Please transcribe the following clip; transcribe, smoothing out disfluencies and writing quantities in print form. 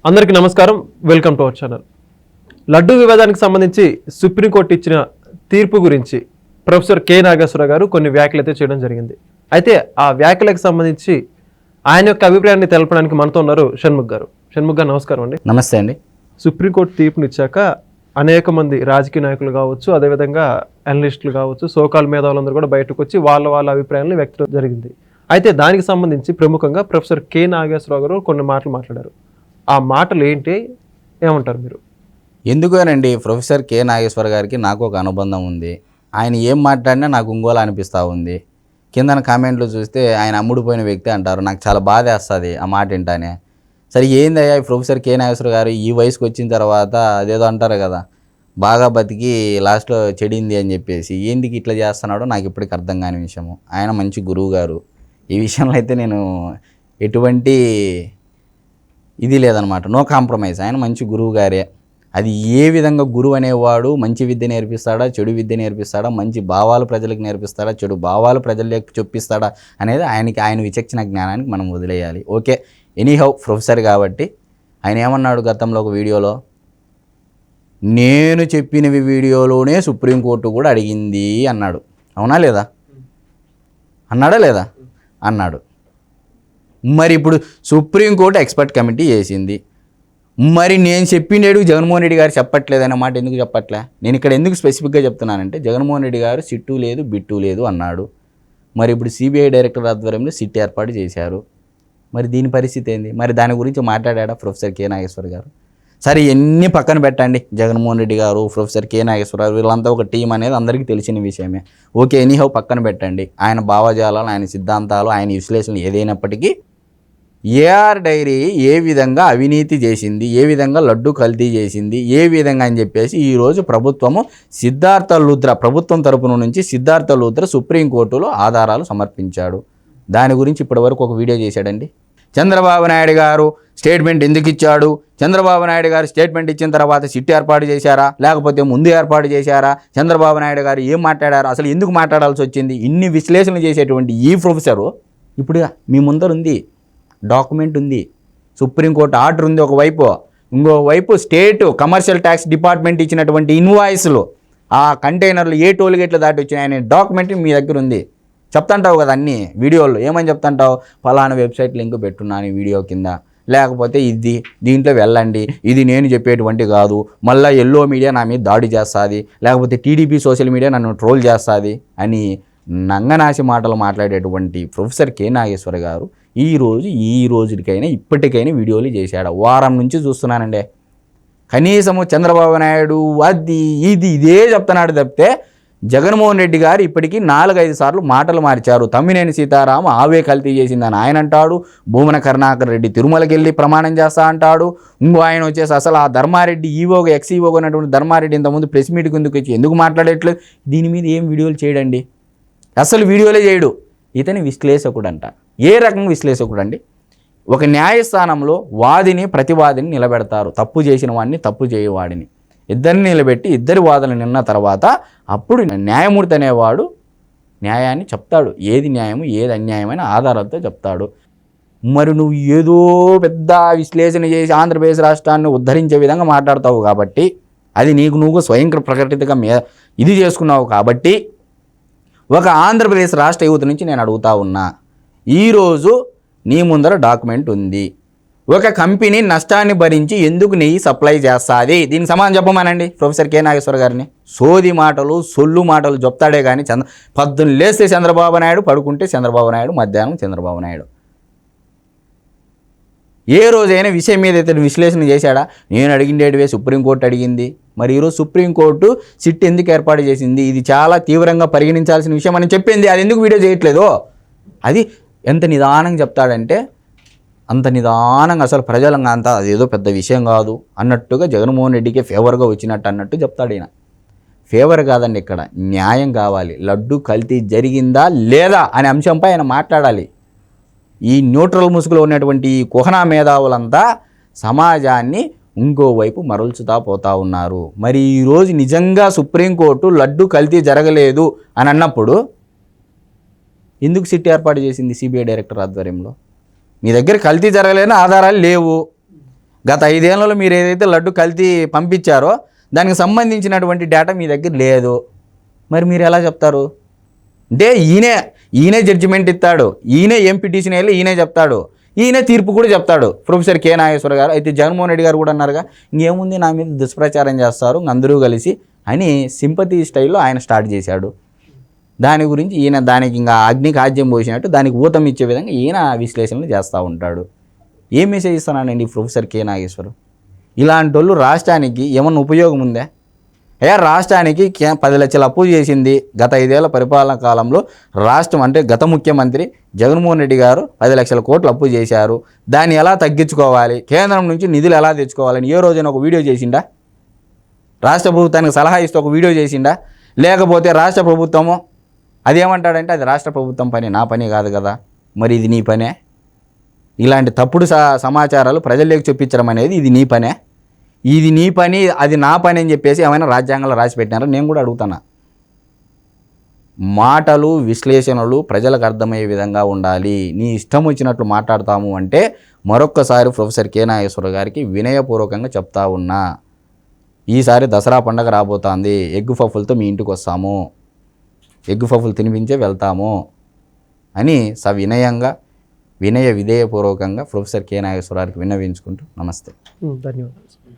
అందరికీ నమస్కారం. Welcome to our channel. Laddu వివాదానికి సంబంధించి సుప్రీంకోర్టు ఇచ్చిన తీర్పు గురించి ప్రొఫెసర్ కె నాగేశ్వరరావు గారు కొన్ని వ్యాఖ్యలు అయితే చేయడం జరిగింది. అయితే ఆ వ్యాఖ్యలకు సంబంధించి ఆయన యొక్క అభిప్రాయాన్ని తెలపడానికి మనతో ఉన్నారు షణ్ముఖ్ గారు. షణ్ముఖ్ గారు నమస్కారం అండి. నమస్తే అండి. సుప్రీంకోర్టు తీర్పునిచ్చాక అనేక మంది రాజకీయ నాయకులు కావచ్చు, అదేవిధంగా అనలిస్టులు కావచ్చు, సోకాల్ మేధావులందరూ కూడా బయటకు వచ్చి వాళ్ళ అభిప్రాయాలను వ్యక్తం జరిగింది. అయితే దానికి సంబంధించి ప్రముఖంగా ప్రొఫెసర్ కె నాగేశ్వరరావు గారు కొన్ని మాటలు మాట్లాడారు. ఆ మాటలు ఏంటి, ఏమంటారు మీరు? ఎందుకోనండి, ప్రొఫెసర్ కె నాగేశ్వర గారికి నాకు ఒక అనుబంధం ఉంది. ఆయన ఏం మాట్లాడినా నాకు ఇంకోలా అనిపిస్తూ ఉంది. కిందన కామెంట్లు చూస్తే ఆయన అమ్ముడుపోయిన వ్యక్తి అంటారు. నాకు చాలా బాధ వేస్తుంది ఆ మాట వింటానే. సరే ఏందయ్యా ప్రొఫెసర్ కె నాగేశ్వర గారు ఈ వయసుకు వచ్చిన తర్వాత అదేదో అంటారు కదా, బాగా బతికి లాస్ట్లో చెడింది అని చెప్పేసి ఎందుకు ఇట్లా చేస్తున్నాడో నాకు ఇప్పటికి అర్థం కాని విషయము. ఆయన మంచి గురువు గారు. ఈ విషయంలో అయితే నేను ఎటువంటి ఇది లేదనమాట, నో కాంప్రమైజ్. ఆయన మంచి గురువు గారే. అది ఏ విధంగా గురువు అనేవాడు మంచి విద్య నేర్పిస్తాడా, చెడు విద్య నేర్పిస్తాడా, మంచి భావాలు ప్రజలకు నేర్పిస్తాడా, చెడు భావాలు ప్రజలకు చెప్పిస్తాడా అనేది ఆయన విచక్షణ జ్ఞానానికి మనం వదిలేయాలి. ఓకే, ఎనీహౌ ప్రొఫెసర్ కాబట్టి ఆయన ఏమన్నాడు గతంలో ఒక వీడియోలో, నేను చెప్పినవి వీడియోలోనే సుప్రీంకోర్టు కూడా అడిగింది అన్నాడు. అవునా లేదా? అన్నాడా లేదా? అన్నాడు. మరి ఇప్పుడు సుప్రీంకోర్టు ఎక్స్పర్ట్ కమిటీ చేసింది. మరి నేను చెప్పినేడు జగన్మోహన్ రెడ్డి గారు చెప్పట్లేదనే మాట ఎందుకు చెప్పట్లే? నేను ఇక్కడ ఎందుకు స్పెసిఫిక్గా చెప్తున్నానంటే, జగన్మోహన్ రెడ్డి గారు సిట్టు లేదు బిట్టు లేదు అన్నాడు. మరి ఇప్పుడు సిబిఐ డైరెక్టర్ ఆధ్వర్యంలో సిట్ ఏర్పాటు చేశారు. మరి దీని పరిస్థితి ఏంది? మరి దాని గురించి మాట్లాడా ప్రొఫెసర్ కె నాగేశ్వర గారు? సరే ఎన్ని పక్కన పెట్టండి, జగన్మోహన్ రెడ్డి గారు, ప్రొఫెసర్ కె నాగేశ్వర గారు వీళ్ళంతా ఒక టీం అనేది అందరికీ తెలిసిన విషయమే. ఓకే, ఎనీహౌ పక్కన పెట్టండి. ఆయన భావజాలాలు, ఆయన సిద్ధాంతాలు, ఆయన విశ్లేషణలు ఏదైనప్పటికీ ఏఆర్ డైరీ ఏ విధంగా అవినీతి చేసింది, ఏ విధంగా లడ్డు కల్తీ చేసింది, ఏ విధంగా అని చెప్పేసి ఈరోజు ప్రభుత్వం తరపున నుంచి సిద్ధార్థ లూథ్రా సుప్రీంకోర్టులో ఆధారాలు సమర్పించాడు. దాని గురించి ఇప్పటివరకు ఒక వీడియో చేశాడండి. చంద్రబాబు నాయుడు గారు స్టేట్మెంట్ ఎందుకు ఇచ్చాడు, చంద్రబాబు నాయుడు గారు స్టేట్మెంట్ ఇచ్చిన తర్వాత సిట్ ఏర్పాటు చేశారా, లేకపోతే ముందు ఏర్పాటు చేశారా, చంద్రబాబు నాయుడు గారు ఏం మాట్లాడారు, అసలు ఎందుకు మాట్లాడాల్సి వచ్చింది, ఇన్ని విశ్లేషణలు చేసేటువంటి ఈ ప్రొఫెసరు ఇప్పుడు మీ ముందర ఉంది, డాక్యుమెంట్ ఉంది, సుప్రీంకోర్టు ఆర్డర్ ఉంది ఒకవైపు, ఇంకోవైపు స్టేట్ కమర్షియల్ ట్యాక్స్ డిపార్ట్మెంట్ ఇచ్చినటువంటి ఇన్వాయిస్లు, ఆ కంటైనర్లు ఏ టోల్గేట్లు దాటి వచ్చినాయనే డాక్యుమెంట్ మీ దగ్గర ఉంది. చెప్తాంటావు కదా అన్ని వీడియోల్లో, ఏమని చెప్తాంటావు, ఫలానా వెబ్సైట్ లింక్ పెట్టున్నాను ఈ వీడియో కింద, లేకపోతే దీంట్లో వెళ్ళండి, ఇది నేను చెప్పేటువంటి కాదు, మళ్ళీ ఎల్లో మీడియా నా మీద దాడి చేస్తుంది, లేకపోతే టీడీపీ సోషల్ మీడియా నన్ను ట్రోల్ చేస్తుంది అని నంగనాసి మాటలు మాట్లాడేటువంటి ప్రొఫెసర్ కె నాగేశ్వర గారు ఈ రోజుకైనా ఇప్పటికైనా వీడియోలు చేశాడు. వారం నుంచి చూస్తున్నానండి. కనీసము చంద్రబాబు నాయుడు ఇదే చెప్తున్నాడు తప్పితే జగన్మోహన్ రెడ్డి గారు ఇప్పటికీ 4-5 సార్లు మాటలు మార్చారు. తమ్మినేని సీతారాం ఆవే కల్తీ చేసిందని ఆయన అంటాడు, భూమన కరుణాకర్ రెడ్డి తిరుమలకి వెళ్ళి ప్రమాణం చేస్తా అంటాడు, ఇంకో ఆయన వచ్చేసి అసలు ఆ ధర్మారెడ్డి ఈవోగా ఎక్స్-ఈవోగా ఉన్నటువంటి ధర్మారెడ్డి ఇంతకుముందు ప్రెస్ మీట్కి ఎందుకు మాట్లాడేట్లేదు, దీని మీద ఏం వీడియోలు చేయడండి, అసలు వీడియోలే చేయడు. ఇతని విశ్లేషకుడు అంట. ఏ రకంగా విశ్లేషకుడు అండి? ఒక న్యాయస్థానంలో వాదిని ప్రతివాదిని నిలబెడతారు, తప్పు చేసిన వాడిని తప్పు చేయవాడిని ఇద్దరిని నిలబెట్టి ఇద్దరి వాదనలు నిన్న తర్వాత అప్పుడు న్యాయమూర్తి అనేవాడు న్యాయాన్ని చెప్తాడు, ఏది న్యాయము ఏది అన్యాయమైన ఆధారాలతో చెప్తాడు. మరి నువ్వు ఏదో పెద్ద విశ్లేషణ చేసి ఆంధ్రప్రదేశ్ రాష్ట్రాన్ని ఉద్ధరించే విధంగా మాట్లాడతావు కాబట్టి, అది నువ్వు స్వయం ప్రకటితగా ఇది చేసుకున్నావు కాబట్టి, ఒక ఆంధ్రప్రదేశ్ రాష్ట్ర యువత నుంచి నేను అడుగుతా ఉన్నా, ఈరోజు నీ ముందర డాక్యుమెంట్ ఉంది, ఒక కంపెనీ నష్టాన్ని భరించి ఎందుకు నెయ్యి సప్లై చేస్తుంది, దీనికి సమాధానం చెప్పమానండి ప్రొఫెసర్ కె నాగేశ్వర గారిని. సోది మాటలు సొల్లు మాటలు చెప్తాడే కానీ పొద్దున్న లేస్తే చంద్రబాబు నాయుడు, పడుకుంటే చంద్రబాబు నాయుడు, మధ్యాహ్నం చంద్రబాబు నాయుడు. ఏ రోజైనా విషయం మీద అయితే విశ్లేషణ చేశాడా? నేను అడిగిండేటివే సుప్రీంకోర్టు అడిగింది. మరి ఈరోజు సుప్రీంకోర్టు సిట్ ఎందుకు ఏర్పాటు చేసింది, ఇది చాలా తీవ్రంగా పరిగణించాల్సిన విషయం అని చెప్పింది. అది ఎందుకు వీడియో చేయట్లేదు? అది ఎంత నిదానంగా చెప్తాడంటే అంత నిదానంగా, అసలు ప్రజలంగా అంతా అదేదో పెద్ద విషయం కాదు అన్నట్టుగా జగన్మోహన్ రెడ్డికి ఫేవర్గా వచ్చినట్టు అన్నట్టు చెప్తాడు. ఈయన ఫేవర్ కాదండి, ఇక్కడ న్యాయం కావాలి. లడ్డు కల్తీ జరిగిందా లేదా అనే అంశంపై ఆయన మాట్లాడాలి. ఈ న్యూట్రల్ ముసుగులో ఉన్నటువంటి ఈ కుహనా మేధావులంతా సమాజాన్ని ఇంకోవైపు మరల్చుతా పోతా ఉన్నారు. మరి ఈరోజు నిజంగా సుప్రీంకోర్టు లడ్డు కల్తీ జరగలేదు అని అన్నప్పుడు ఎందుకు సిట్ ఏర్పాటు చేసింది సిబిఐ డైరెక్టర్ ఆధ్వర్యంలో? మీ దగ్గర కల్తీ జరగలేని ఆధారాలు లేవు, గత 5 ఏళ్లలో మీరు ఏదైతే లడ్డు కల్తీ పంపించారో దానికి సంబంధించినటువంటి డేటా మీ దగ్గర లేదు. మరి మీరు ఎలా చెప్తారు? అంటే ఈయనే జడ్జిమెంట్ ఇస్తాడు, ఈయనే ఏం పిటిషన్ వెళ్ళి ఈయనే చెప్తాడు, ఈయనే తీర్పు కూడా చెప్తాడు ప్రొఫెసర్ కె నాగేశ్వర గారు. అయితే జగన్మోహన్ రెడ్డి గారు కూడా అన్నారుగా, ఇంకేముంది నా మీద దుష్ప్రచారం చేస్తారు అందరూ కలిసి అని సింపతి స్టైల్లో ఆయన స్టార్ట్ చేశాడు. దాని గురించి ఈయన దానికి ఇంకా అగ్నికి ఆజ్యం పోసినట్టు దానికి ఊతం ఇచ్చే విధంగా ఈయన విశ్లేషణలు చేస్తూ ఉంటాడు. ఏం మెసేజ్ ఇస్తున్నానండి ప్రొఫెసర్ కె నాగేశ్వర్? ఇలాంటి వాళ్ళు రాష్ట్రానికి ఏమన్నా ఉపయోగం ఉందా? రాష్ట్రానికి 10 లక్షలు అప్పు చేసింది గత 5 ఏళ్ల పరిపాలన కాలంలో రాష్ట్రం. అంటే గత ముఖ్యమంత్రి జగన్మోహన్ రెడ్డి గారు 10 లక్షల కోట్లు అప్పు చేశారు. దాన్ని ఎలా తగ్గించుకోవాలి, కేంద్రం నుంచి నిధులు ఎలా తెచ్చుకోవాలని ఏ రోజైనా ఒక వీడియో చేసిండా? రాష్ట్ర ప్రభుత్వానికి సలహా ఇస్తే ఒక వీడియో చేసిండా? లేకపోతే రాష్ట్ర ప్రభుత్వము అదేమంటాడంటే అది రాష్ట్ర ప్రభుత్వం పని, నా పని కాదు కదా, మరి ఇది నీ పనే? ఇలాంటి తప్పుడు సమాచారాలు ప్రజల్లోకి చూపించడం అనేది ఇది నీ పనే? ఇది నీ పని అది నా పని అని చెప్పేసి ఏమైనా రాజ్యాంగంలో రాసి పెట్టినారా? నేను కూడా అడుగుతున్నా. మాటలు విశ్లేషణలు ప్రజలకు అర్థమయ్యే విధంగా ఉండాలి. నీ ఇష్టం వచ్చినట్లు మాట్లాడతాము అంటే మరొక్కసారి ప్రొఫెసర్ కె నాగేశ్వర గారికి వినయపూర్వకంగా చెప్తా ఉన్నా, ఈసారి దసరా పండగ రాబోతోంది, ఎగ్ పఫ్ఫులతో మీ ఇంటికి వస్తాము, ఎగ్ పఫ్ఫులు తినిపించే వెళ్తాము అని సవినయంగా వినయ విధేయపూర్వకంగా ప్రొఫెసర్ కె నాగేశ్వర గారికి విన్నవించుకుంటూ నమస్తే. ధన్యవాదాలు.